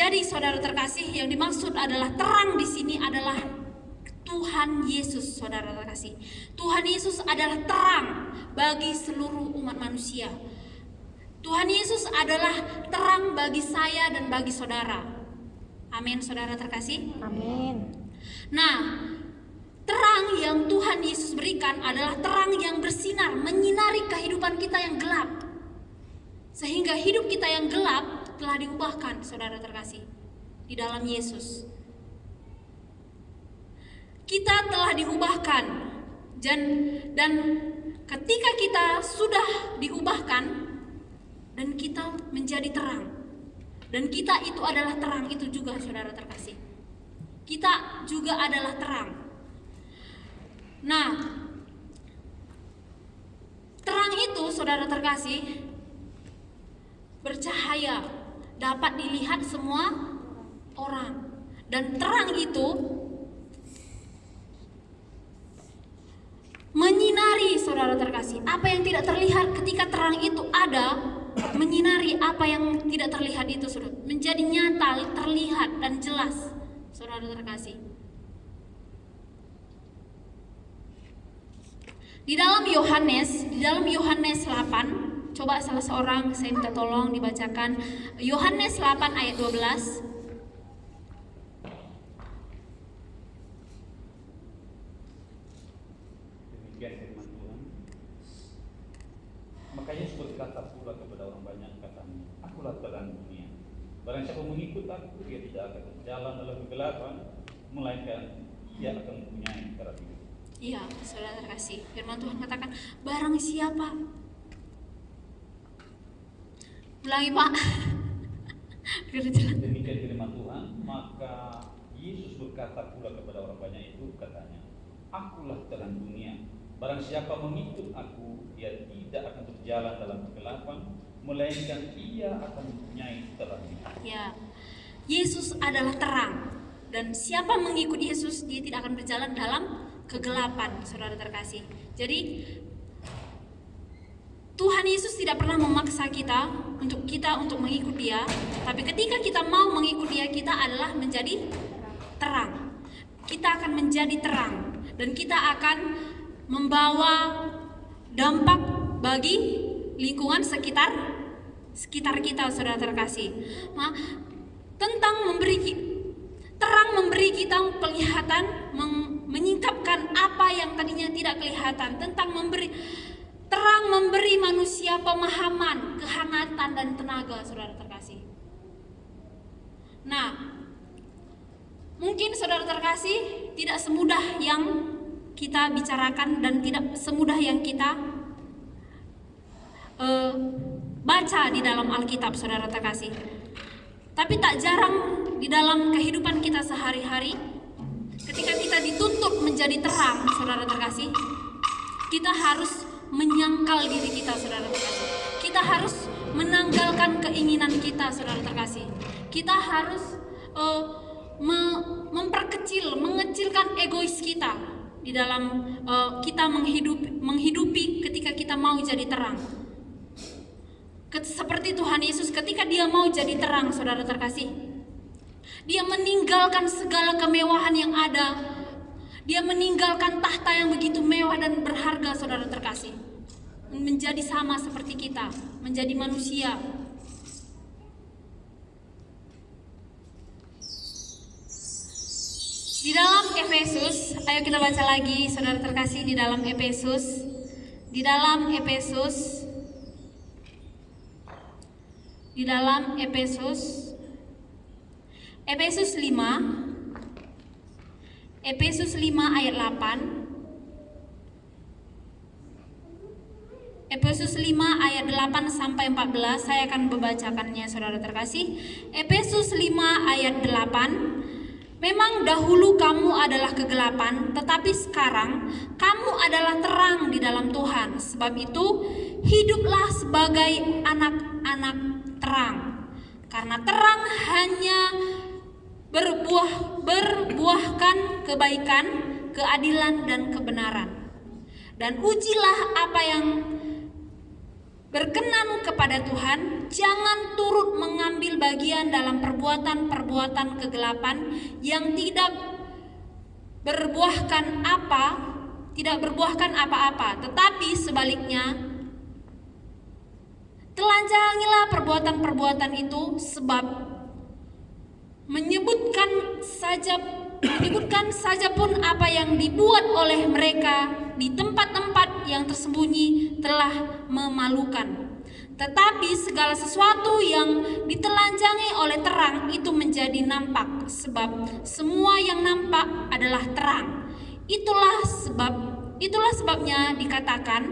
Jadi saudara terkasih, yang dimaksud adalah terang di sini adalah Tuhan Yesus, saudara terkasih. Tuhan Yesus adalah terang bagi seluruh umat manusia. Tuhan Yesus adalah terang bagi saya dan bagi saudara. Amin, saudara terkasih. Amin. Nah, terang yang Tuhan Yesus berikan adalah terang yang bersinar, menyinari kehidupan kita yang gelap. Sehingga hidup kita yang gelap telah diubahkan, saudara terkasih, di dalam Yesus. Kita telah diubahkan, dan ketika kita sudah diubahkan dan kita menjadi terang, dan kita itu adalah terang itu juga, saudara terkasih. Kita juga adalah terang. Nah, terang itu, saudara terkasih, bercahaya, dapat dilihat semua orang. Dan terang itu menyinari, saudara terkasih, apa yang tidak terlihat. Ketika terang itu ada, menyinari apa yang tidak terlihat itu, saudara, menjadi nyata, terlihat dan jelas, saudara terkasih. Di dalam Yohanes 8, coba salah seorang saya minta tolong dibacakan Yohanes 8 ayat 12. Demikian firman Tuhan. Maka Yesus berkata pula kepada orang banyak, katanya, akulah terang dunia. Barang siapa mengikut aku, dia tidak akan berjalan dalam kegelapan, melainkan dia akan mempunyai terang hidup. Iya, saudara terkasih, firman Tuhan katakan, barang siapa, ulangi Pak. Demikian firman Tuhan. Maka Yesus berkata pula kepada orang banyak itu, katanya, akulah terang dunia. Barang siapa mengikut aku, dia tidak akan berjalan dalam kegelapan, melainkan ia akan mempunyai terang hidup. Ya, Yesus adalah terang, dan siapa mengikut Yesus, dia tidak akan berjalan dalam kegelapan, saudara terkasih. Jadi Tuhan Yesus tidak pernah memaksa kita untuk mengikut Dia, tapi ketika kita mau mengikut Dia, kita adalah menjadi terang. Kita akan menjadi terang, dan kita akan membawa dampak bagi lingkungan sekitar kita, saudara terkasih. Nah, terang memberi kita penglihatan, menyingkapkan apa yang tadinya tidak kelihatan. Terang memberi manusia pemahaman, kehangatan dan tenaga, saudara terkasih. Nah, mungkin saudara terkasih tidak semudah yang kita bicarakan dan tidak semudah yang kita baca di dalam Alkitab, saudara terkasih. Tapi tak jarang di dalam kehidupan kita sehari-hari, ketika kita dituntut menjadi terang, saudara terkasih, kita harus menyangkal diri kita, saudara terkasih. Kita harus menanggalkan keinginan kita, saudara terkasih. Kita harus mengecilkan egois kita di dalam kita menghidupi ketika kita mau jadi terang. Seperti Tuhan Yesus ketika Dia mau jadi terang, saudara terkasih, Dia meninggalkan segala kemewahan yang ada. Dia meninggalkan tahta yang begitu mewah dan berharga, saudara terkasih, menjadi sama seperti kita, menjadi manusia. Di dalam Efesus, ayo kita baca lagi, saudara terkasih, di dalam Efesus 5 ayat 8. Efesus 5 ayat 8 sampai 14, saya akan membacakannya, saudara terkasih. Efesus 5 ayat 8. Memang dahulu kamu adalah kegelapan, tetapi sekarang kamu adalah terang di dalam Tuhan. Sebab itu, hiduplah sebagai anak-anak terang. Karena terang hanya berbuahkan kebaikan, keadilan dan kebenaran. Dan ujilah apa yang berkenan kepada Tuhan, jangan turut mengambil bagian dalam perbuatan-perbuatan kegelapan yang tidak berbuahkan apa-apa, tetapi sebaliknya telanjangilah perbuatan-perbuatan itu, sebab menyebutkan saja pun apa yang dibuat oleh mereka di tempat-tempat yang tersembunyi telah memalukan. Tetapi segala sesuatu yang ditelanjangi oleh terang itu menjadi nampak, sebab semua yang nampak adalah terang. Itulah sebabnya dikatakan,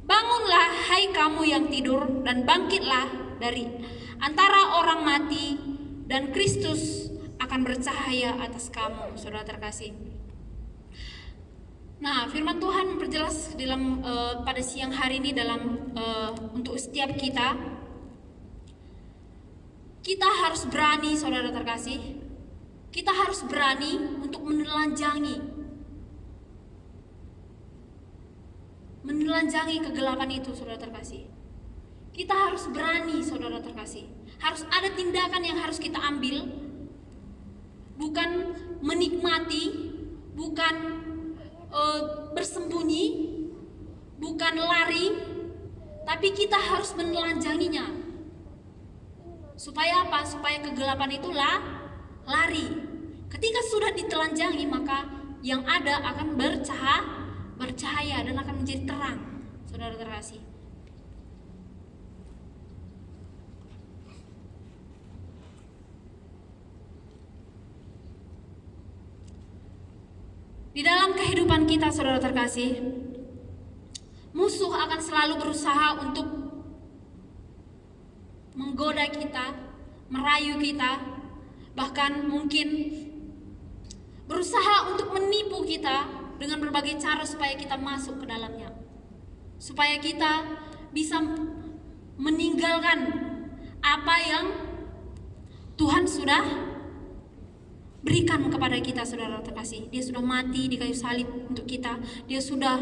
bangunlah hai kamu yang tidur, dan bangkitlah dari antara orang mati, dan Kristus akan bercahaya atas kamu, saudara terkasih. Nah, firman Tuhan memperjelas dalam pada siang hari ini untuk setiap kita harus berani, saudara terkasih. Kita harus berani untuk menelanjangi kegelapan itu, saudara terkasih. Kita harus berani, saudara terkasih. Harus ada tindakan yang harus kita ambil, bukan menikmati, bukan bersembunyi, bukan lari, tapi kita harus menelanjanginya. Supaya apa? Supaya kegelapan itu lari. Ketika sudah ditelanjangi, maka yang ada akan bercahaya dan akan menjadi terang, saudara terkasih. Di dalam kehidupan kita, saudara terkasih, musuh akan selalu berusaha untuk menggoda kita, merayu kita, bahkan mungkin berusaha untuk menipu kita dengan berbagai cara supaya kita masuk ke dalamnya, supaya kita bisa meninggalkan apa yang Tuhan sudah berikan kepada kita, saudara terkasih. Dia sudah mati di kayu salib untuk kita. Dia sudah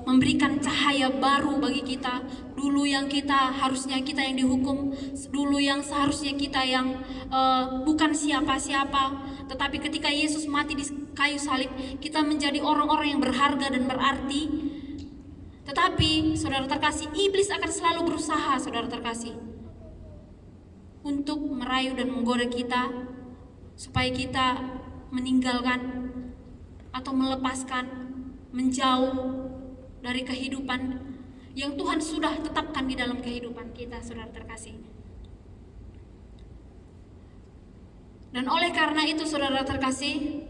memberikan cahaya baru bagi kita. Dulu yang harusnya kita yang dihukum, dulu yang seharusnya kita yang bukan siapa-siapa, tetapi ketika Yesus mati di kayu salib, kita menjadi orang-orang yang berharga dan berarti. Tetapi saudara terkasih, iblis akan selalu berusaha, saudara terkasih, untuk merayu dan menggoda kita supaya kita meninggalkan atau melepaskan, menjauh dari kehidupan yang Tuhan sudah tetapkan di dalam kehidupan kita, saudara terkasih. Dan oleh karena itu, saudara terkasih,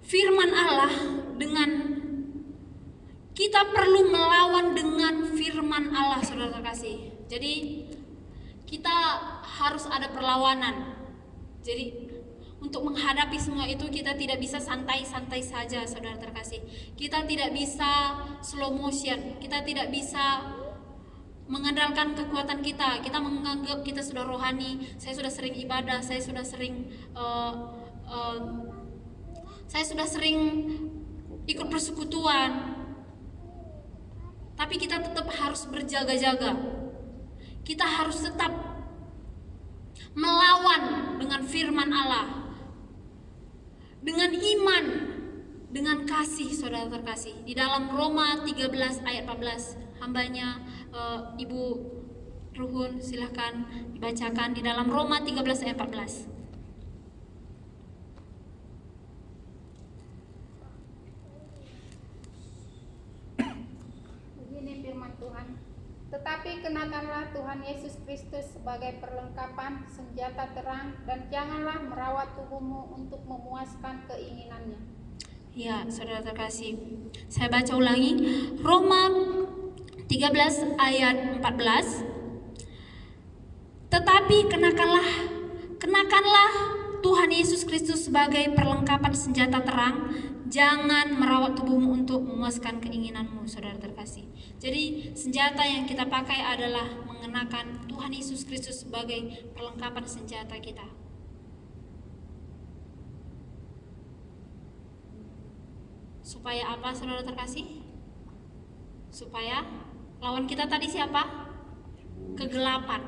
firman Allah kita perlu melawan dengan firman Allah, saudara terkasih. Jadi kita harus ada perlawanan. Jadi untuk menghadapi semua itu kita tidak bisa santai-santai saja, saudara terkasih. Kita tidak bisa slow motion. Kita tidak bisa mengandalkan kekuatan kita. Kita menganggap kita sudah rohani. Saya sudah sering ibadah. Saya sudah sering ikut persekutuan. Tapi kita tetap harus berjaga-jaga. Kita harus tetap melawan dengan firman Allah, dengan iman, dengan kasih, saudara terkasih. Di dalam Roma 13 ayat 14, hambanya Ibu Ruhun silahkan dibacakan di dalam Roma 13 ayat 14. Begini firman Tuhan. Tetapi kenakanlah Tuhan Yesus Kristus sebagai perlengkapan senjata terang, dan janganlah merawat tubuhmu untuk memuaskan keinginannya. Ya, saudara terkasih, saya baca ulangi Roma 13 ayat 14. Tetapi kenakanlah Tuhan Yesus Kristus sebagai perlengkapan senjata terang, jangan merawat tubuhmu untuk memuaskan keinginanmu, saudara terkasih. Jadi senjata yang kita pakai adalah mengenakan Tuhan Yesus Kristus sebagai perlengkapan senjata kita. Supaya apa, saudara terkasih? Supaya lawan kita tadi siapa? Kegelapan.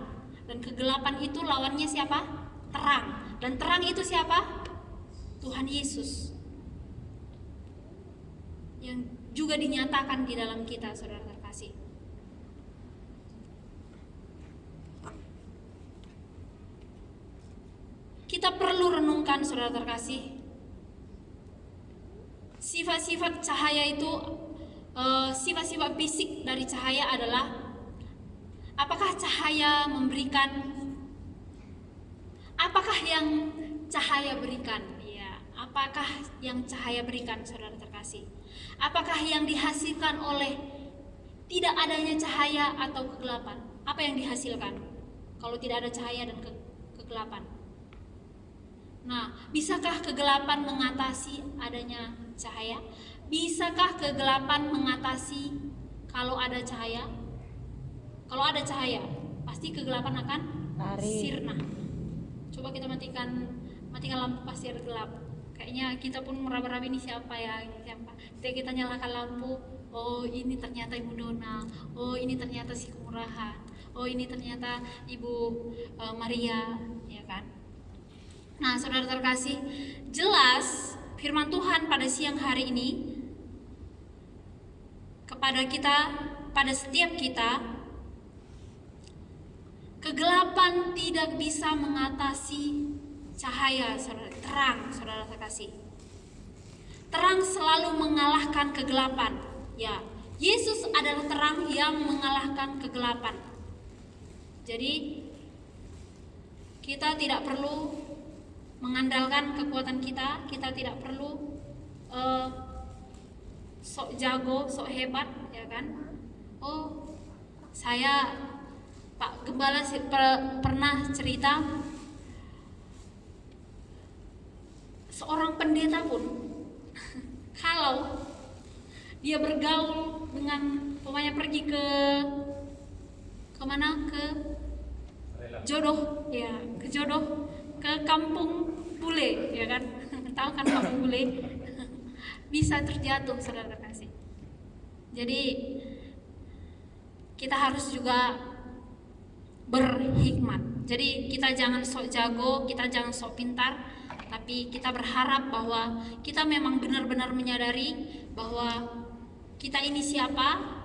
Dan kegelapan itu lawannya siapa? Terang. Dan terang itu siapa? Tuhan Yesus. Yang juga dinyatakan di dalam kita, saudara terkasih. Kita perlu renungkan, saudara terkasih, sifat-sifat cahaya itu, sifat-sifat fisik dari cahaya adalah, apakah cahaya memberikan, apakah yang cahaya berikan? Ya, apakah yang cahaya berikan, saudara terkasih? Apakah yang dihasilkan oleh tidak adanya cahaya atau kegelapan? Apa yang dihasilkan kalau tidak ada cahaya dan kegelapan? Nah, bisakah kegelapan mengatasi adanya cahaya? Bisakah kegelapan mengatasi kalau ada cahaya? Kalau ada cahaya, pasti kegelapan akan sirna. Coba kita matikan lampu pasir gelap. Kayaknya kita pun meraba-raba, ini siapa ya? Siapa? Kita nyalakan lampu. Oh, ini ternyata Ibu Dona. Oh, ini ternyata si Kemurahan. Oh, ini ternyata Ibu Maria, ya kan? Nah, saudara terkasih, jelas firman Tuhan pada siang hari ini kepada kita, pada setiap kita, kegelapan tidak bisa mengatasi cahaya, terang, saudara terkasih. Terang selalu mengalahkan kegelapan. Ya, Yesus adalah terang yang mengalahkan kegelapan. Jadi kita tidak perlu mengandalkan kekuatan kita tidak perlu sok jago, sok hebat, ya kan? Oh, saya Pak Gembala pernah cerita, seorang pendeta pun kalau dia bergaul dengan pemainnya pergi ke mana, ke jodoh, ya, ke jodoh, ke kampung bule, ya kan? Tahu kan kampung bule? Bisa terjatuh, saudara kasih. Jadi kita harus juga berhikmat. Jadi kita jangan sok jago, kita jangan sok pintar, tapi kita berharap bahwa kita memang benar-benar menyadari bahwa kita ini siapa,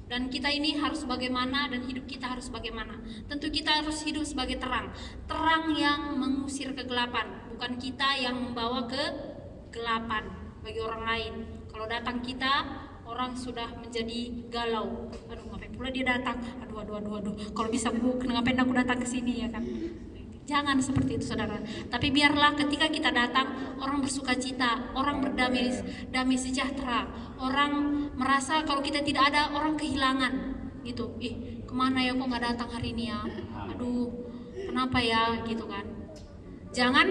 dan kita ini harus bagaimana, dan hidup kita harus bagaimana. Tentu kita harus hidup sebagai terang yang mengusir kegelapan, bukan kita yang membawa kegelapan bagi orang lain. Kalau datang kita, orang sudah menjadi galau. Aduh, ngapain pula dia datang? Aduh. Kalau bisa ngapain aku datang ke sini, ya kan? Jangan seperti itu, saudara. Tapi biarlah ketika kita datang, orang bersuka cita, orang damai sejahtera, orang merasa kalau kita tidak ada, orang kehilangan gitu. Kemana ya, kok nggak datang hari ini ya? Aduh, kenapa ya, gitu kan? Jangan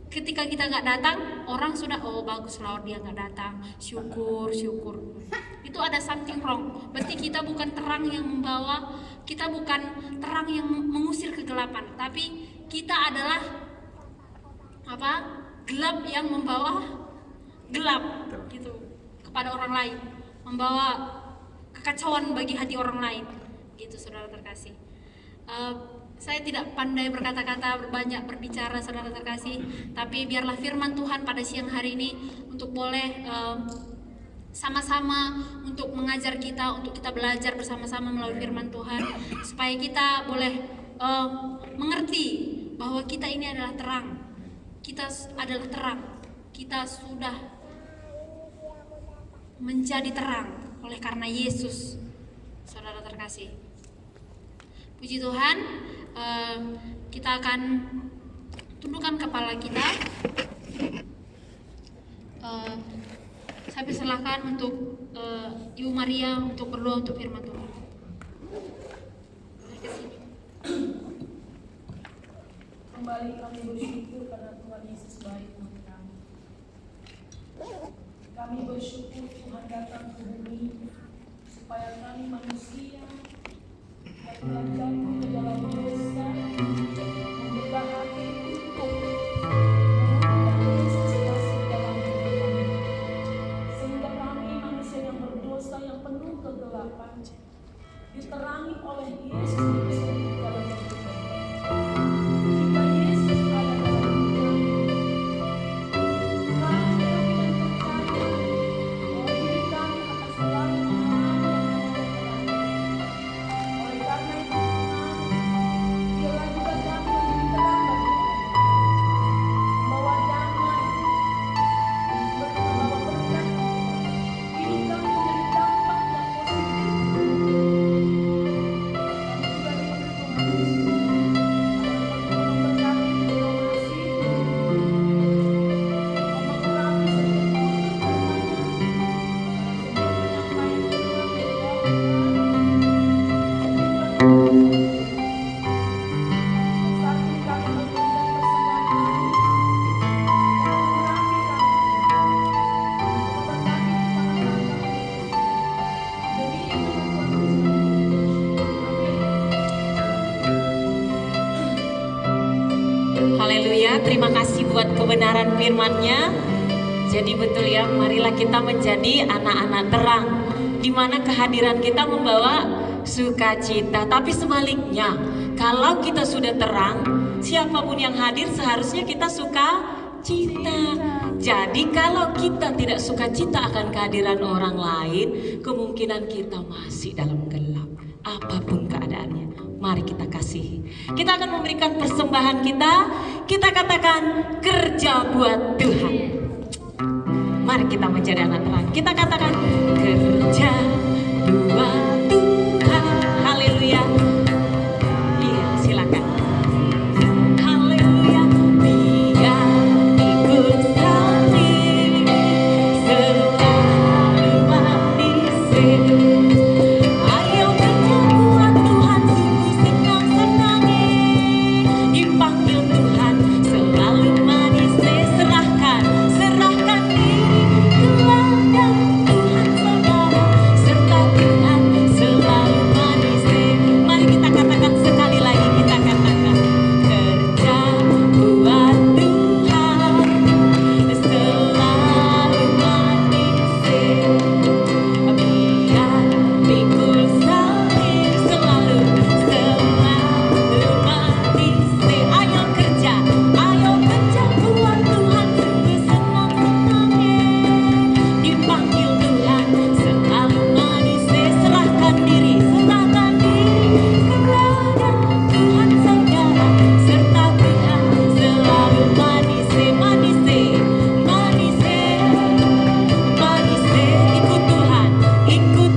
ketika kita nggak datang, orang sudah, oh baguslah dia nggak datang, syukur. Itu ada something wrong. Berarti kita bukan terang yang membawa, kita bukan terang yang mengusir kegelapan, tapi kita adalah gelap yang membawa gelap gitu kepada orang lain, membawa kekacauan bagi hati orang lain, gitu, saudara terkasih. Saya tidak pandai berkata-kata, banyak berbicara, saudara terkasih, tapi biarlah firman Tuhan pada siang hari ini untuk boleh sama-sama untuk mengajar kita, untuk kita belajar bersama-sama melalui firman Tuhan, supaya kita boleh mengerti bahwa kita ini adalah terang. Kita adalah terang. Kita sudah menjadi terang oleh karena Yesus, saudara terkasih. Puji Tuhan, kita akan tundukkan kepala kita. Saya persilahkan untuk Ibu Maria untuk berdoa untuk firman Tuhan. Kembali kami bersyukur karena Tuhan Yesus baik buat kami. Kami bersyukur Tuhan datang ke bumi supaya kami manusia yang telah jatuh ke dalam dosa membuka hati untuk mengundang Yesus masuk dalam hidup kami, sehingga kami manusia yang berdosa yang penuh kegelapan oleh Yesus Kristus dalam hidup kita. Jika Yesus ada dalam hidup kami, dan percaya bahwa hidup kami akan selalu aman dan damai. Oleh karena itu Tuhan, biarlah juga kami menjadi terang bagi orang lain, membawa damai, membawa berkat. Hidup kami menjadi dampak yang positif. Kami juga rindu Tuhan Yesus, agar Engkau memberkati diplomasi, mengurapi setiap kultur bertanya, setiap penyampaian firman dari Engkau Tuhan, saat ini kami memberikan persembahan kami, mengurapi kami, memberkati di tangan kami Yesus. Demi nama Tuhan Yesus kami bersyukur. Amin. Haleluya, terima kasih buat kebenaran firman-Nya. Jadi betul ya, marilah kita menjadi anak-anak terang, di mana kehadiran kita membawa sukacita. Tapi sebaliknya, kalau kita sudah terang, siapapun yang hadir seharusnya kita sukacita. Jadi kalau kita tidak sukacita akan kehadiran orang lain, kemungkinan kita masih dalam gelap, apapun keadaannya. Mari kita kasihi. Kita akan memberikan persembahan kita. Kita katakan kerja buat Tuhan. Mari kita menjadi anak terang. Kita katakan kerja buat Tuhan. Haleluya. Iya, silakan. Haleluya. Biar ikut salib selalu manisnya. Ayo kerja buat Tuhan, sungguh senang-senangnya. Dipanggil Tuhan selalu manis. Serahkan diri kepada Tuhan saudara, serta Tuhan selalu manis. Mari kita katakan sekali lagi, kita katakan kerja buat Tuhan selalu manis. Biar pikul salib selalu manis. Ayo kerja buat Tuhan, sungguh senang-senangnya. Dipanggil Tuhan selalu manis. Serahkan diri kepada Tuhan saudara, serta Tuhan selalu manis. Ikut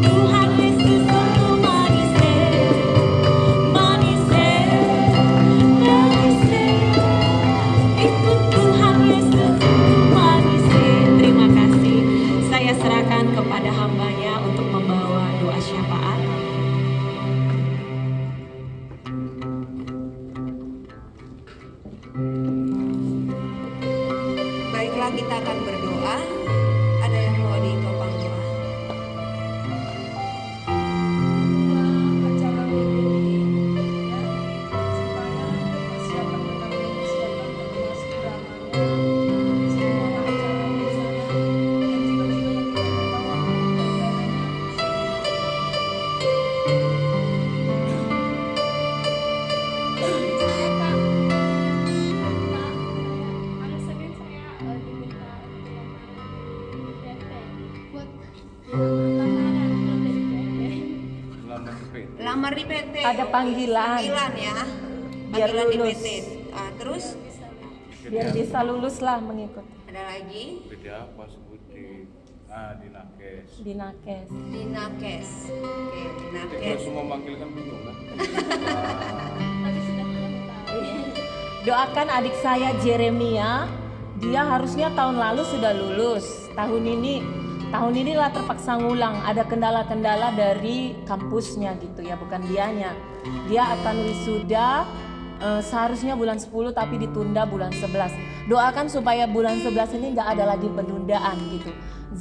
Tuhan Yesus sungguh manis. Ikut Tuhan Yesus manis. Terima kasih. Saya serahkan kepada hamba-Nya untuk membawa doa syafaat. Baiklah, kita akan berdoa. Ada yang mau ditopang doa? Acara ini ya, supaya persiapan yang kami persiapkan termasuk dramanya, semua acara di sana, dan jiwa-jiwa yang kita membawa Hari Senin saya diminta buat lamaran Lamar di PT. Ada panggilan. Panggilan ya. Biar Panggilan di lulus. PT. Terus Biar bisa lulus lah mengikut ada lagi Beda apa sebutin? Di Nakes. di Nakes. di Nakes. Oke, di Kalau Nakes. semua manggil kan bingung kan? Doakan adik saya Jeremia, dia harusnya tahun lalu sudah lulus. Tahun ini lah terpaksa ngulang, ada kendala-kendala dari kampusnya gitu ya, bukan dianya. Dia akan wisuda seharusnya bulan 10 tapi ditunda bulan 11. Doakan supaya bulan 11 ini nggak ada lagi penundaan gitu.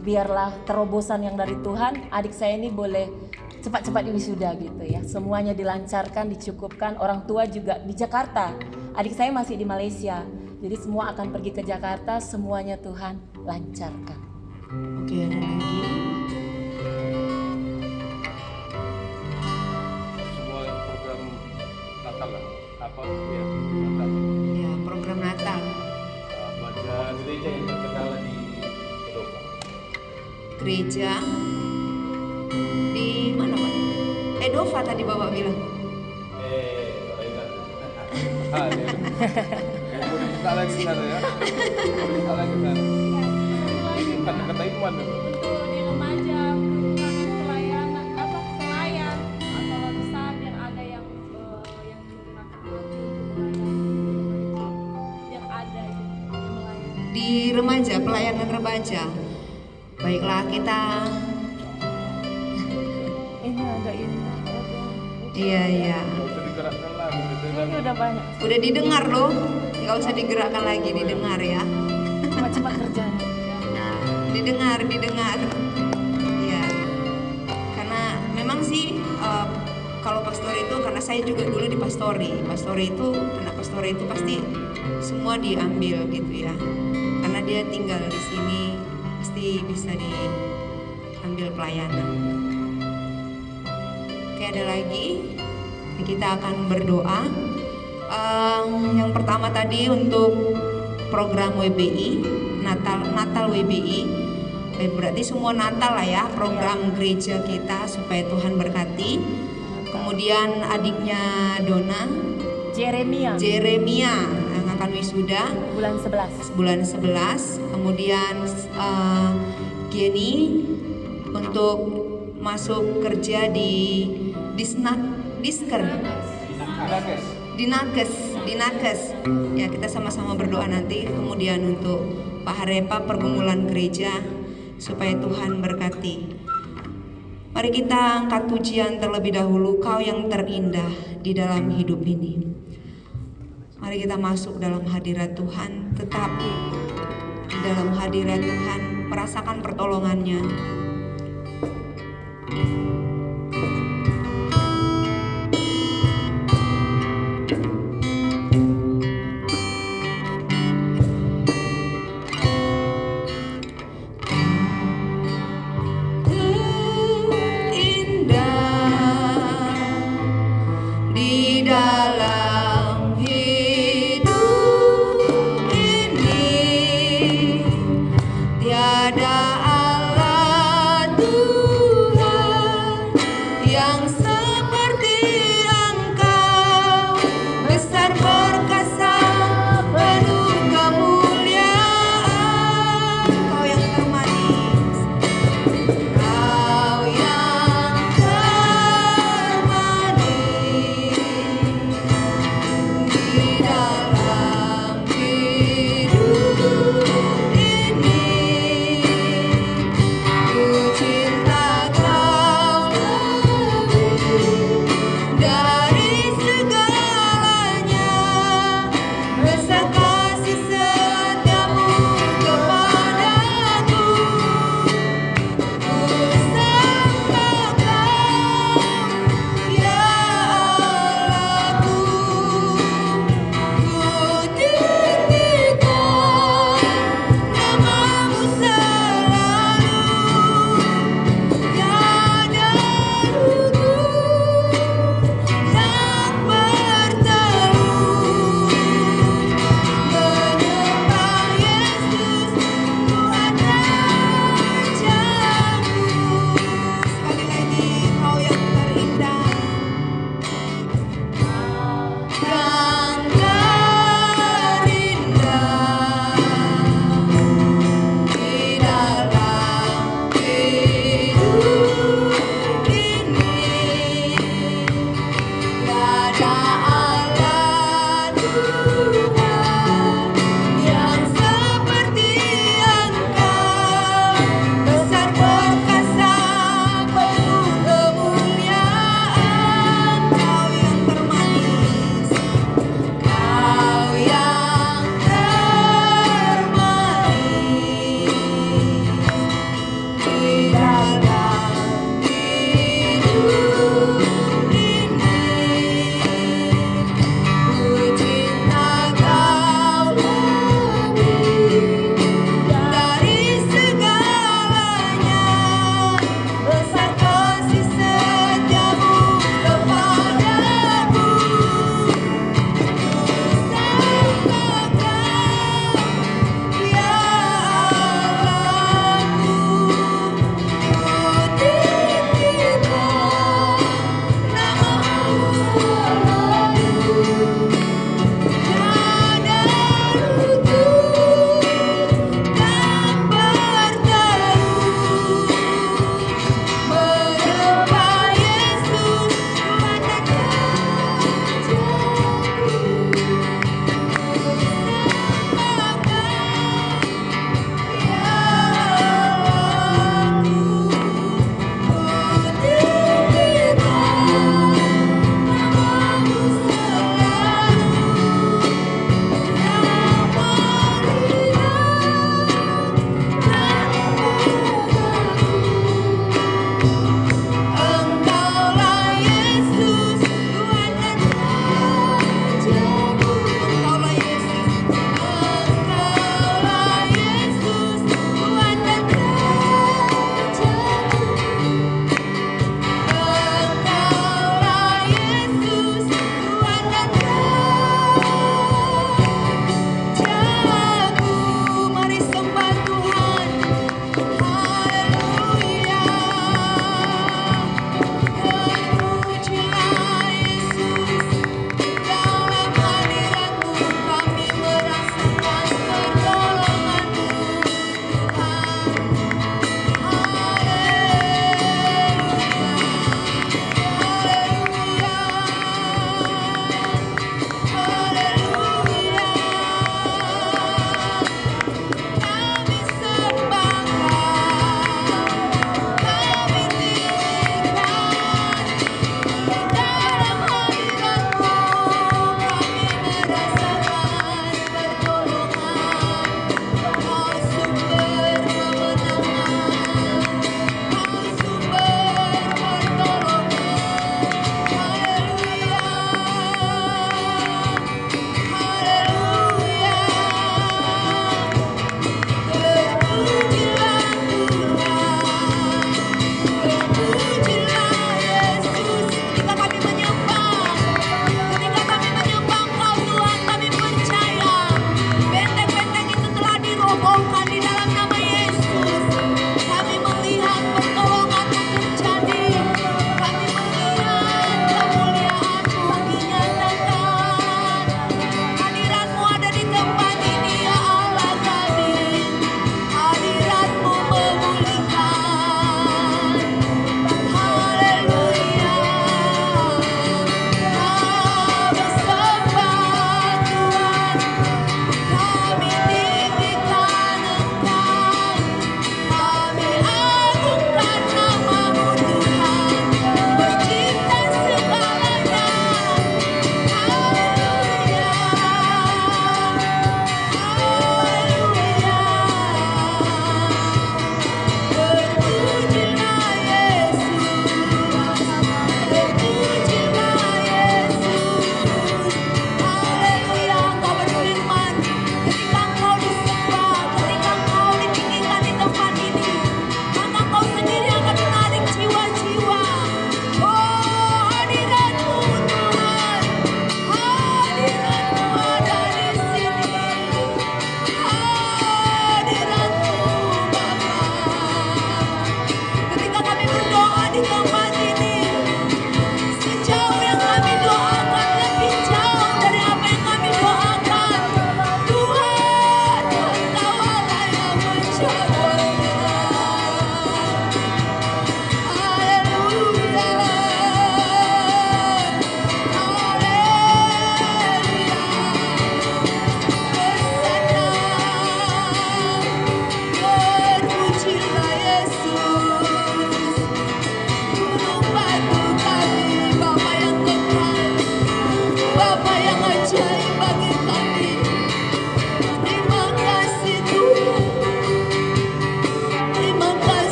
Biarlah terobosan yang dari Tuhan, adik saya ini boleh cepat-cepat wisuda gitu ya. Semuanya dilancarkan, dicukupkan. Orang tua juga di Jakarta. Adik saya masih di Malaysia. Jadi semua akan pergi ke Jakarta, semuanya Tuhan lancarkan. Oke, ada lagi. Semua Natal lah. Apa ya? Natal. Ya, program Natal. Baca Gereja yang terkendala di Edopa. Gereja di mana, Pak? Edova tadi Bapak bilang. Reza. Ah, ya. Mau dibuka lagi sana ya. Mau dibuka lagi sana. Kata-kata iman dulu. Untuk di remaja kekurangan pelayanan apa pelayan atau lulusan yang ada yang menggunakan hati untuk melayani yang ada yang melayani. Di remaja, pelayanan remaja. Baiklah, kita Ini ada ini. iya. Nggak usah digerakkan lagi. Ini udah banyak. Udah didengar loh. Nggak usah digerakkan lagi, didengar ya. Cuma kerjaan. Didengar. Iya. Karena memang sih kalau pastori itu, karena saya juga dulu di pastori itu, anak pastori itu pasti semua diambil gitu ya. Karena dia tinggal di sini, pasti bisa diambil pelayanan. Oke, ada lagi. Kita akan berdoa. Yang pertama tadi untuk program WBI Natal WBI. Berarti semua Natal lah ya, program gereja kita supaya Tuhan berkati. Kemudian adiknya Dona Jeremia yang akan wisuda bulan 11. bulan 11. Kemudian Geni untuk masuk kerja di Dinakes. Ya, kita sama-sama berdoa nanti. Kemudian untuk Pak Harepa pergumulan gereja supaya Tuhan berkati. Mari kita angkat pujian terlebih dahulu, Kau yang terindah di dalam hidup ini. Mari kita masuk dalam hadirat Tuhan, tetap di dalam hadirat Tuhan, merasakan pertolongannya.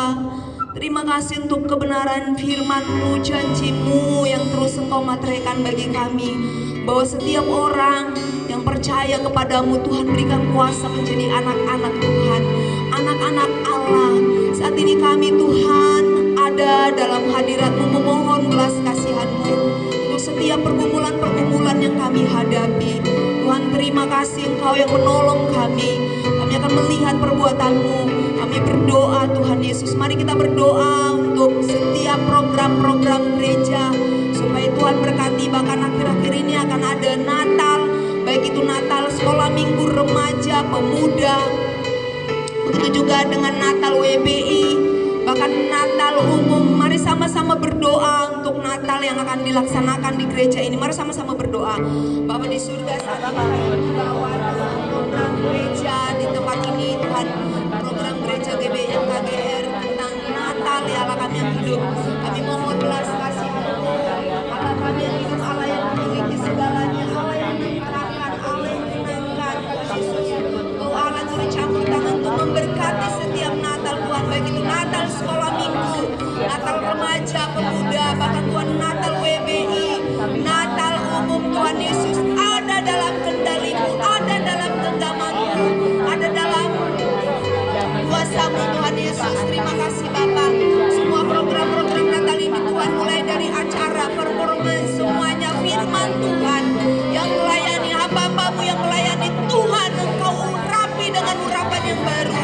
Bapa. Terima kasih untuk kebenaran firman-Mu, janji-Mu yang terus Engkau materaikan bagi kami, bahwa setiap orang yang percaya kepadamu Tuhan, berikan kuasa menjadi anak-anak Tuhan, anak-anak Allah. Saat ini kami Tuhan ada dalam hadirat-Mu, memohon belas kasihan-Mu untuk setiap pergumulan-pergumulan yang kami hadapi. Tuhan, terima kasih Engkau yang menolong kami. Kami akan melihat perbuatan-Mu. Kami berdoa Tuhan Yesus. Mari kita berdoa untuk setiap program-program gereja, supaya Tuhan berkati. Bahkan akhir-akhir ini akan ada Natal, baik itu Natal sekolah minggu, remaja, pemuda. Begitu juga dengan Natal WBI, bahkan Natal umum. Mari sama-sama berdoa untuk Natal yang akan dilaksanakan di gereja ini. Mari sama-sama berdoa. Bapa di surga, saat ini kami membawa program gereja di tempat ini Tuhan, program gereja GBM KGR tentang Natal ya Allah kami yang hidup. Kami mohon belas kasihan-Mu, Allah kami yang hidup, Allah yang memiliki segalanya, Allah yang mengarahkan, Allah yang menenangkan. Tuhan Yesus, Engkau Allah turut campur tangan untuk memberkati setiap Natal Tuhan, baik itu Natal sekolah minggu, Natal remaja, pemuda, bahkan Tuhan Natal WBI, Natal umum. Tuhan Yesus, ada dalam kendali-Mu, ada dalam genggaman-Mu, ada dalam kuasa-Mu Tuhan Yesus. Terima kasih Bapa. Semua program-program Natal ini Tuhan, mulai dari acara, performance, semuanya firman Tuhan yang melayani hamba-Hamba-Mu, yang melayani Tuhan, Engkau urapi dengan urapan yang baru,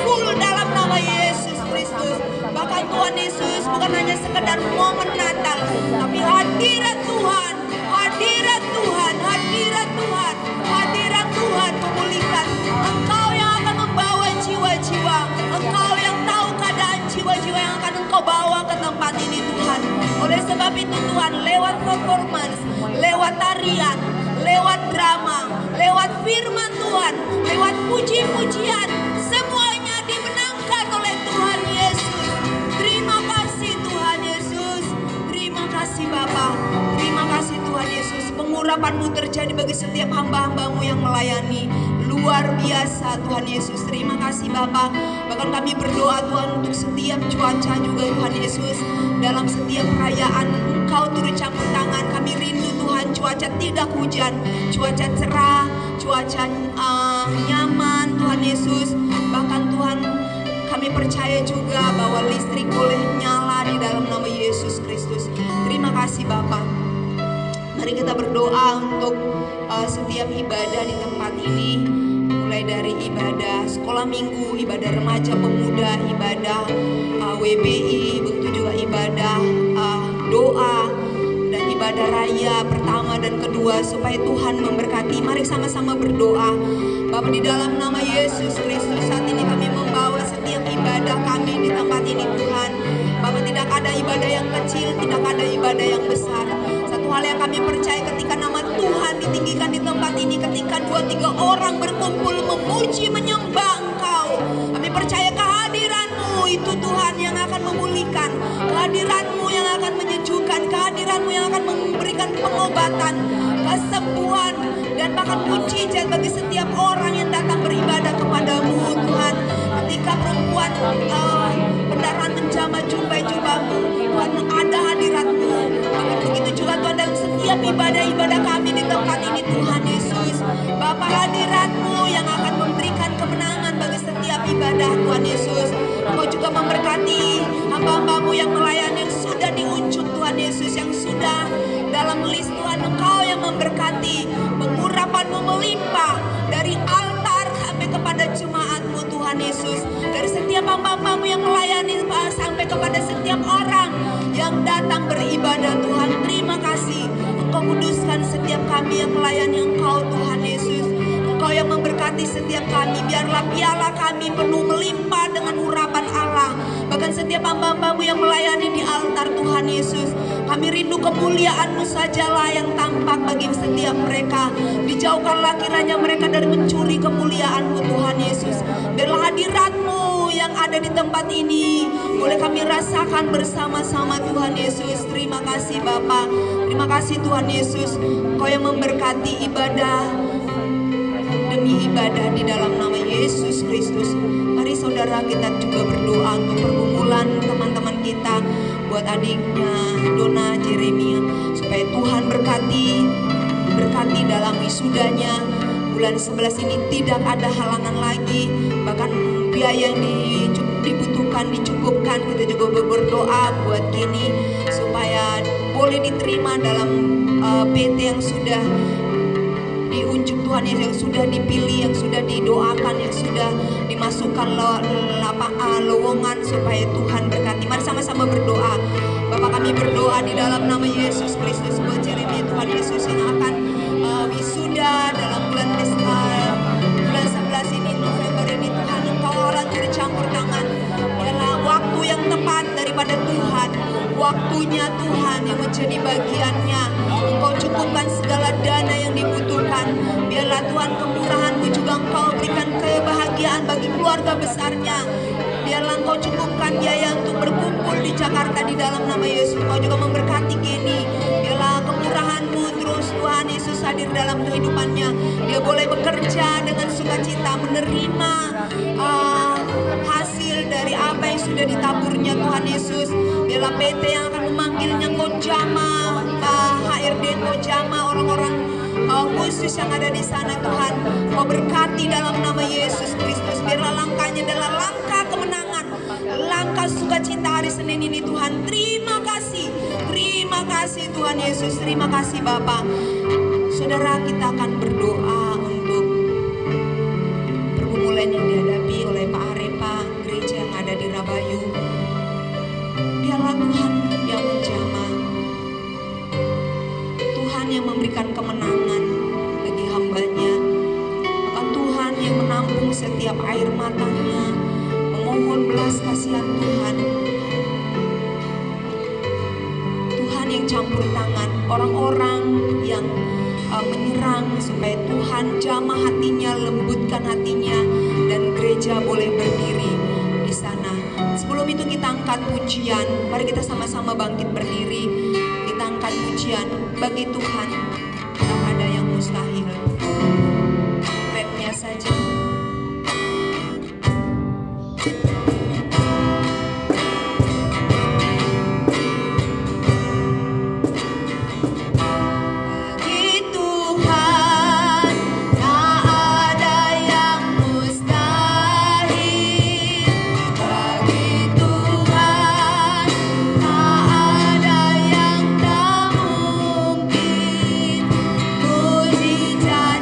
full dalam nama Yesus Kristus. Bahkan Tuhan Yesus bukan hanya sekedar momen Natal, tapi hadirat Tuhan, hadirat Tuhan, hadirat Tuhan, hadirat Tuhan memulihkan. Engkau yang akan membawa jiwa-jiwa, Engkau yang tahu keadaan jiwa-jiwa yang akan Engkau bawa ke tempat ini Tuhan. Oleh sebab itu Tuhan, lewat performance, lewat tarian, lewat drama, lewat firman Tuhan, lewat puji-pujian, semuanya dimenangkan oleh Tuhan Yesus. Terima kasih Tuhan Yesus. Terima kasih Bapa. Terima kasih Tuhan Yesus. Pengurapan-Mu terjadi bagi setiap hamba-hamba-Mu yang melayani. Luar biasa Tuhan Yesus. Terima kasih Bapa. Bahkan kami berdoa Tuhan untuk setiap cuaca juga Tuhan Yesus. Dalam setiap perayaan Engkau turut campur tangan. Kami rindu Tuhan cuaca tidak hujan, cuaca cerah, cuaca nyaman Tuhan Yesus. Bahkan Tuhan, kami percaya juga bahwa listrik boleh nyala di dalam nama Yesus Kristus. Terima kasih Bapa. Mari kita berdoa untuk setiap ibadah di tempat ini, mulai dari ibadah sekolah minggu, ibadah remaja pemuda, ibadah WBI, begitu juga ibadah doa dan ibadah raya pertama dan kedua, supaya Tuhan memberkati. Mari sama-sama berdoa. Bapa, di dalam nama Yesus Kristus, saat ini kami membawa setiap ibadah kami di tempat ini Tuhan. Bapa, tidak ada ibadah yang kecil, tidak ada ibadah yang besar. Satu hal yang kami percaya, ketika nama Tuhan ditinggikan di tempat ini, ketika 2-3 orang berkumpul memuji menyembah Engkau, kami percaya kehadiran-Mu itu Tuhan yang akan memulihkan, kehadiran-Mu yang akan menyejukkan, kehadiran-Mu yang akan memberikan pengobatan, kesembuhan, dan bahkan mujizat bagi setiap orang yang datang beribadah kepadamu Tuhan. Ketika perempuan pendarahan menjamah jubah-jubahmu Tuhan, ada hadirat-Mu. Bahkan begitu juga Tuhan dalam setiap ibadah-ibadah kami di tempat ini Tuhan Yesus. Bapa, hadirat-Mu yang akan memberikan kemenangan bagi setiap ibadah Tuhan Yesus. Engkau juga memberkati hamba-hamba-Mu yang melayani, yang sudah diunjuk Tuhan Yesus, yang sudah dalam list Tuhan. Engkau yang memberkati, pengurapan-Mu melimpah dari altar sampai kepada jemaat-Mu Tuhan Yesus. Dari setiap hamba-hamba-Mu yang melayani sampai kepada setiap orang yang datang beribadah Tuhan. Terima kasih. Engkau kuduskan setiap kami yang melayani Engkau Tuhan Yesus. Engkau yang memberkati setiap kami. Biarlah piala kami penuh melimpah dengan urapan Allah. Bahkan setiap hamba-hamba-Mu yang melayani di altar Tuhan Yesus, kami rindu kemuliaan-Mu sajalah yang tampak bagi setiap mereka. Dijauhkanlah kiranya mereka dari mencuri kemuliaan-Mu Tuhan Yesus. Biarlah hadirat-Mu yang ada di tempat ini boleh kami rasakan bersama-sama Tuhan Yesus. Terima kasih Bapa. Terima kasih Tuhan Yesus. Engkau yang memberkati ibadah demi ibadah di dalam nama Yesus Kristus. Mari saudara saudara kita juga berdoa untuk pergumulan teman-teman kita, buat adiknya Dona Jeremia, supaya Tuhan berkati dalam wisudanya bulan 11 ini, tidak ada halangan lagi, bahkan biaya yang dibutuhkan dicukupkan. Kita juga berdoa buat Kenny supaya boleh diterima dalam PT yang sudah diunjuk Tuhan, yang sudah dipilih, yang sudah didoakan, yang sudah dimasukkan lowongan, supaya Tuhan berkati. Mari sama-sama berdoa. Bapak, kami berdoa di dalam nama Yesus Kristus buat Jeremia, Tuhan Yesus, yang akan wisuda dalam bulan 11 ini, November ini. Tuhan, Engkau Allah turut campur tangan. Biarlah waktu yang tepat daripada Tuhan, waktunya Tuhan yang menjadi bagiannya. Engkau cukupkan segala dana yang dibutuhkan. Biarlah Tuhan kemurahan-Mu juga Engkau berikan kebahagiaan bagi keluarga besarnya. Biarlah Engkau cukupkan biaya untuk berkumpul di Jakarta di dalam nama Yesus. Engkau juga memberkati Kenny. Biarlah kemurahan-Mu terus Tuhan Yesus hadir dalam kehidupannya. Dia boleh bekerja dengan sukacita, menerima hasil dari apa yang sudah ditaburnya Tuhan Yesus. Biarlah PT yang akan memanggilnya Engkau jamah, HRD Engkau jamah, orang-orang khusus yang ada di sana Tuhan. Kau berkati dalam nama Yesus Kristus. Biarlah langkahnya adalah langkah kemenangan, langkah sukacita hari Senin ini Tuhan. Terima kasih Tuhan Yesus, terima kasih Bapa. Saudara, kita akan berdoa untuk pergumulan yang dihadapi oleh Pak Arepa, gereja yang ada di Rabayu. Biarlah Tuhan yang menjamah, Tuhan yang memberikan kemenangan bagi hambanya, bahkan Tuhan yang menampung setiap air matanya, memohon belas kasihan Tuhan. Tuhan yang campur tangan orang-orang yang menyerang, supaya Tuhan jamah hatinya, lembutkan hatinya, dan gereja boleh berdiri di sana. Sebelum itu kita angkat pujian. Mari kita sama-sama bangkit berdiri. Kita angkat pujian. Bagi Tuhan tak ada yang mustahil. Rapnya saja. Mujizat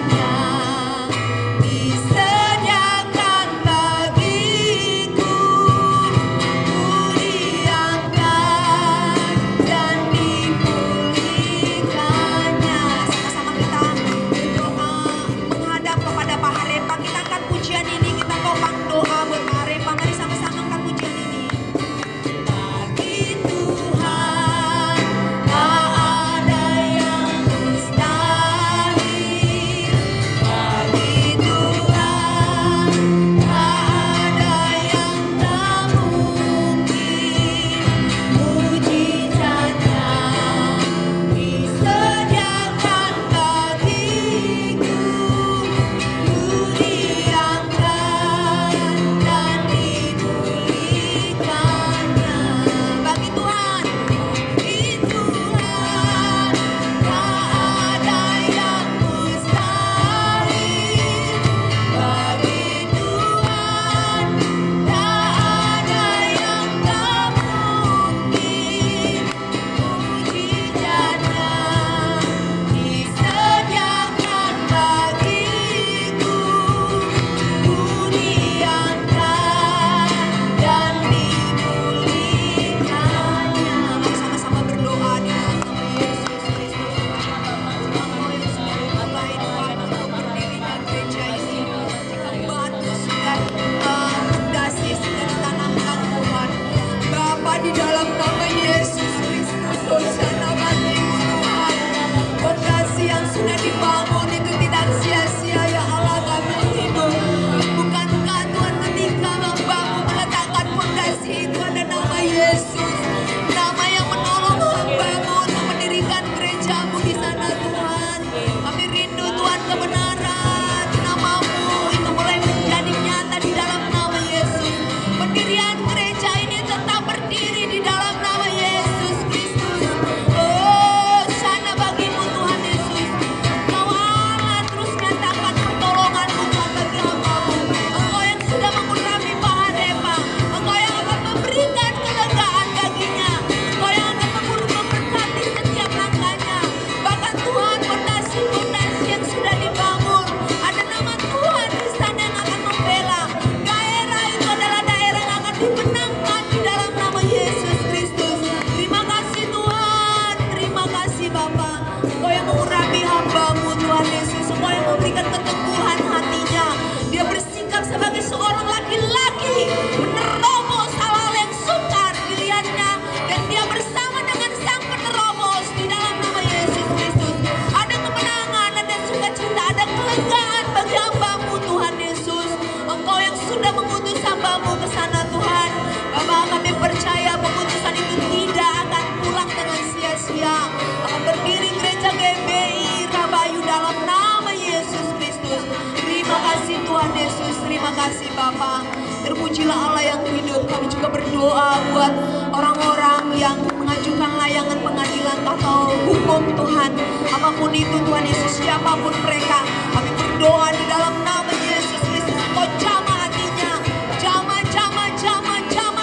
berdoa buat orang-orang yang mengajukan layangan pengadilan atau hukum Tuhan. Apapun itu Tuhan Yesus, siapapun mereka, kami berdoa di dalam nama Yesus Kristus. Engkau jamah hatinya, jamah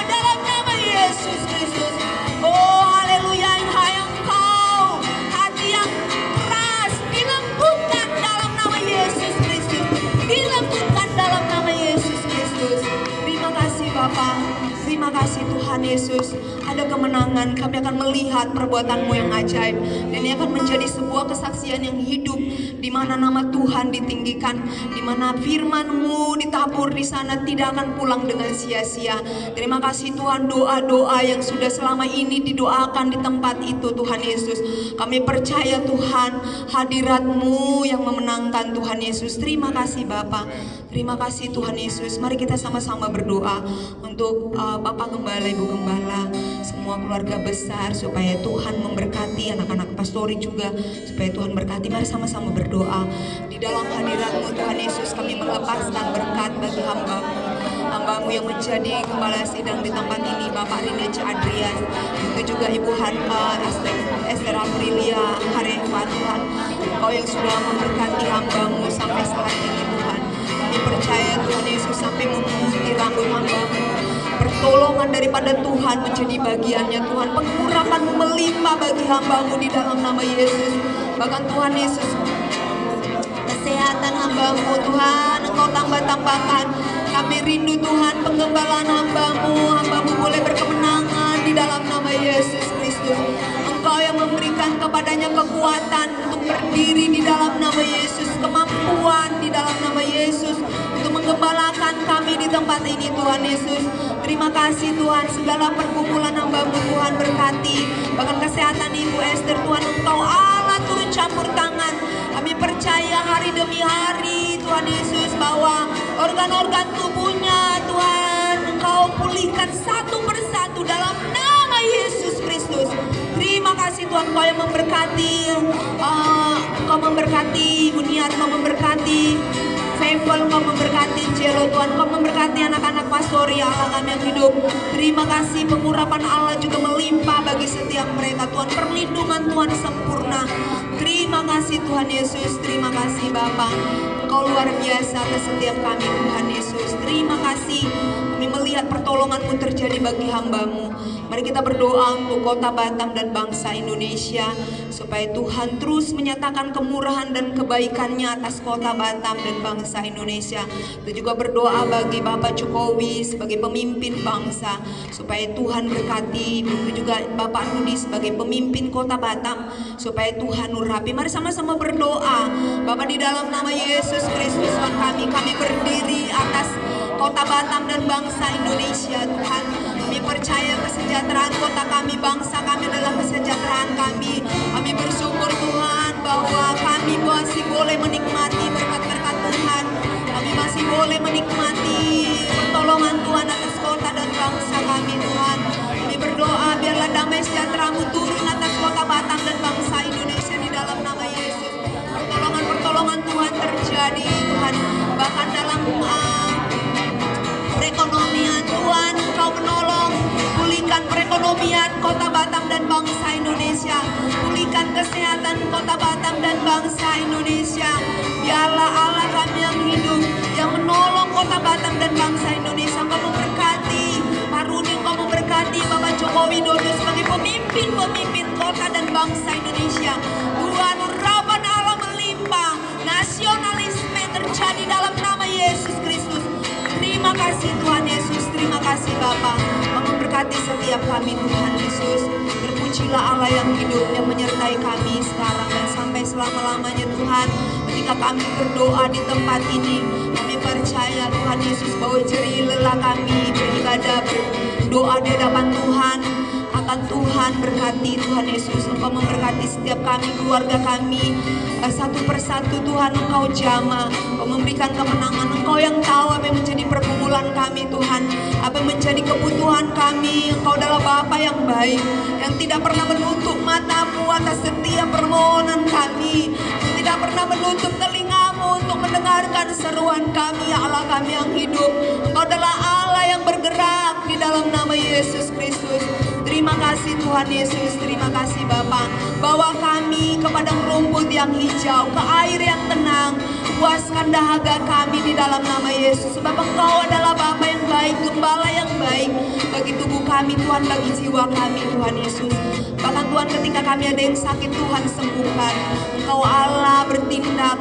dalam nama Yesus Kristus. Oh haleluya, hai Engkau, hati yang keras dilembutkan dalam nama Yesus Kristus, dilembutkan dalam nama Yesus Kristus. Terima kasih Bapa, terima kasih Tuhan Yesus. Ada kemenangan, kami akan melihat perbuatan-Mu yang ajaib, dan ini akan menjadi sebuah kesaksian yang hidup, di mana nama Tuhan ditinggikan, di mana firman-Mu ditabur di sana tidak akan pulang dengan sia-sia. Terima kasih Tuhan, doa-doa yang sudah selama ini didoakan di tempat itu Tuhan Yesus, kami percaya Tuhan, hadirat-Mu yang memenangkan Tuhan Yesus. Terima kasih Bapa, terima kasih Tuhan Yesus. Mari kita sama-sama berdoa untuk Bapak Gembala, Ibu Gembala, semua keluarga besar, supaya Tuhan memberkati anak-anak pastori juga, supaya Tuhan berkati. Mari sama-sama berdoa. Di dalam hadirat-Mu Tuhan Yesus, kami melepaskan berkat bagi hamba-Mu yang menjadi gembala sidang di tempat ini, Bapak Rina Adrian, itu juga Ibu Esther Aprilia Harefa. Tuhan, Engkau yang sudah memberkati hamba-Mu sampai saat ini Tuhan. Kami percaya Tuhan Yesus, sampai memutih rambut hamba-Mu, pertolongan daripada Tuhan menjadi bagiannya Tuhan. Pengurapan-Mu melimpah bagi hamba-Mu di dalam nama Yesus. Bahkan Tuhan Yesus, kesehatan hamba-Mu Tuhan Engkau tambah-tambahkan. Kami rindu Tuhan penggembalaan hamba-Mu boleh berkemenangan di dalam nama Yesus Kristus. Engkau yang memberikan kepadanya kekuatan untuk berdiri di dalam nama Yesus, kemampuan di dalam nama Yesus untuk menggembalakan kami di tempat ini Tuhan Yesus. Terima kasih Tuhan, segala pergumulan hamba-Mu Tuhan berkati, bahkan kesehatan Ibu Esther Tuhan Engkau Allah turun campur tangan. Kami percaya hari demi hari Tuhan Yesus, bahwa organ-organ tubuhnya Tuhan Engkau pulihkan satu persatu dalam nama Yesus Kristus. Terima kasih Tuhan, Engkau yang memberkati, Engkau memberkati Buniar, Engkau memberkati Faithful, Engkau memberkati Jelo Tuhan, Engkau memberkati anak-anak pastori Allah kami yang hidup. Terima kasih, pengurapan Allah juga melimpah bagi setiap mereka Tuhan, perlindungan Tuhan sempurna. Terima kasih Tuhan Yesus, terima kasih Bapa, Engkau luar biasa atas setiap kami Tuhan Yesus. Terima kasih, kami melihat pertolongan-Mu terjadi bagi hamba-Mu. Mari kita berdoa untuk kota Batam dan bangsa Indonesia, supaya Tuhan terus menyatakan kemurahan dan kebaikan-Nya atas kota Batam dan bangsa Indonesia. Kita juga berdoa bagi Bapak Jokowi sebagai pemimpin bangsa, supaya Tuhan berkati. Begitu juga Bapak Rudi sebagai pemimpin kota Batam, supaya Tuhan urapi. Mari sama-sama berdoa. Bapak, di dalam nama Yesus Kristus Tuhan kami berdiri atas kota Batam dan bangsa Indonesia Tuhan. Kami percaya kesejahteraan kota kami, bangsa kami adalah kesejahteraan kami. Kami bersyukur Tuhan bahwa kami masih boleh menikmati berkat-berkat Tuhan. Kami masih boleh menikmati pertolongan Tuhan atas kota dan bangsa kami Tuhan. Kami berdoa biarlah damai sejahtera-Mu turun atas kota Batam dan bangsa Indonesia di dalam nama Yesus. Pertolongan Tuhan terjadi Tuhan, bahkan dalam perekonomian Tuhan Engkau menolong, pulihkan perekonomian kota Batam dan bangsa Indonesia, pulihkan kesehatan kota Batam dan bangsa Indonesia. Biarlah Allah kami yang hidup yang menolong kota Batam dan bangsa Indonesia. Engkau memberkati Pak Rudi, Engkau memberkati Bapak Joko Widodo sebagai pemimpin kota dan bangsa Indonesia. Tuhan, urapan Allah melimpah, nasionalisme terjadi dalam nama Yesus Kristus. Terima kasih Tuhan Yesus, terima kasih Bapa. Memberkati setiap kami Tuhan Yesus. Terpujilah Allah yang hidup, yang menyertai kami sekarang dan sampai selama-lamanya Tuhan. Ketika kami berdoa di tempat ini, kami percaya Tuhan Yesus bahwa jerih lelah kami beribadah, berdoa di hadapan Tuhan akan Tuhan berkati Tuhan Yesus. Engkau memberkati setiap kami, keluarga kami, satu persatu Tuhan Engkau jamah, Engkau memberikan kemenangan. Engkau yang tahu apa yang menjadi pergumulan kami Tuhan, apa yang menjadi kebutuhan kami. Engkau adalah Bapa yang baik, yang tidak pernah menutup mata-Mu atas setiap permohonan kami, yang tidak pernah menutup telinga-Mu untuk mendengarkan seruan kami. Ya Allah kami yang hidup, Engkau adalah Allah Allah yang bergerak di dalam nama Yesus Kristus. Terima kasih Tuhan Yesus, terima kasih Bapa. Bawa kami ke padang rumput yang hijau, ke air yang tenang. Puaskan dahaga kami di dalam nama Yesus. Sebab Engkau adalah Bapa yang baik, Gembala yang baik bagi tubuh kami Tuhan, bagi jiwa kami Tuhan Yesus. Bahkan Tuhan, ketika kami ada yang sakit, Tuhan sembuhkan. Engkau Allah bertindak,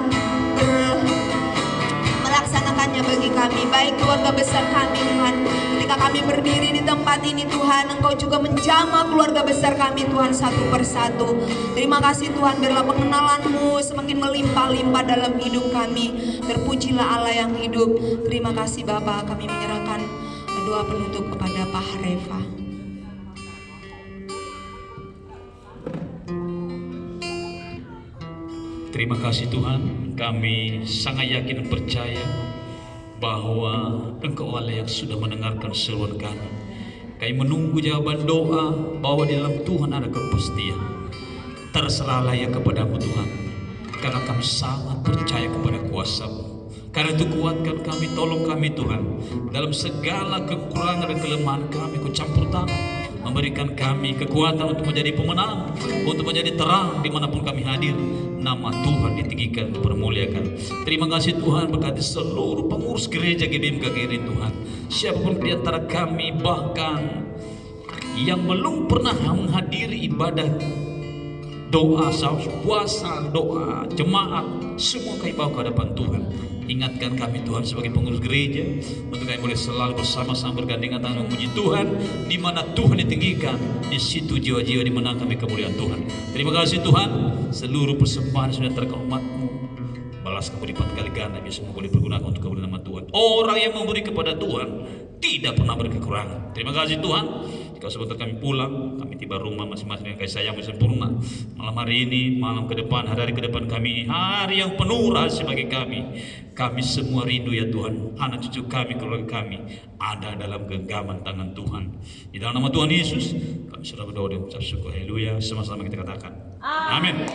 melaksanakannya bagi kami, baik keluarga besar kami Tuhan. Ketika kami berdiri di tempat ini Tuhan, Engkau juga menjamah keluarga besar kami Tuhan satu persatu. Terima kasih Tuhan, biarlah pengenalan-Mu semakin melimpah-limpah dalam hidup kami. Terpujilah Allah yang hidup. Terima kasih Bapa, kami menyerahkan doa penutup kepada Pak Harefa. Terima kasih Tuhan, kami sangat yakin dan percaya bahwa Engkau Allah yang sudah mendengarkan seruan kami. Kami menunggu jawaban doa bahwa di dalam Tuhan ada kepastian. Terserahlah ya kepadamu Tuhan, karena kami sangat percaya kepada kuasa-Mu. Karena itu kuatkan kami, tolong kami Tuhan, dalam segala kekurangan dan kelemahan kami, Kau campur tangan. Memberikan kami kekuatan untuk menjadi pemenang, untuk menjadi terang dimanapun kami hadir. Nama Tuhan ditinggikan, dipermuliakan. Terima kasih Tuhan, berkati seluruh pengurus gereja GBIM KKRI Tuhan. Siapapun di antara kami, bahkan yang belum pernah menghadiri ibadah doa, puasa, doa, jemaat, semua kami bawa ke hadapan Tuhan. Ingatkan kami Tuhan sebagai pengurus gereja, untuk kami boleh selalu bersama-sama bergandengan tangan memuji Tuhan. Di mana Tuhan ditinggikan, di situ jiwa-jiwa dimenang kami kemuliaan Tuhan. Terima kasih Tuhan, seluruh persembahan sudah terkena umat-Mu. Balas kamu lipat kali ganda, biar semua boleh berguna untuk kemuliaan nama Tuhan. Orang yang memberi kepada Tuhan tidak pernah berkekurangan. Terima kasih Tuhan. Jika sebentar kami pulang, kami tiba rumah masing-masing dengan kasih sayang sempurna. Malam hari ini, malam ke depan, hari-hari ke depan kami, hari yang penuh rahasia bagi kami. Kami semua rindu ya Tuhan, anak cucu kami, keluarga kami ada dalam genggaman tangan Tuhan. Di dalam nama Tuhan Yesus, kami sudah berdoa dan mengucap syukur. Haleluya. Sama-sama kita katakan. Amin.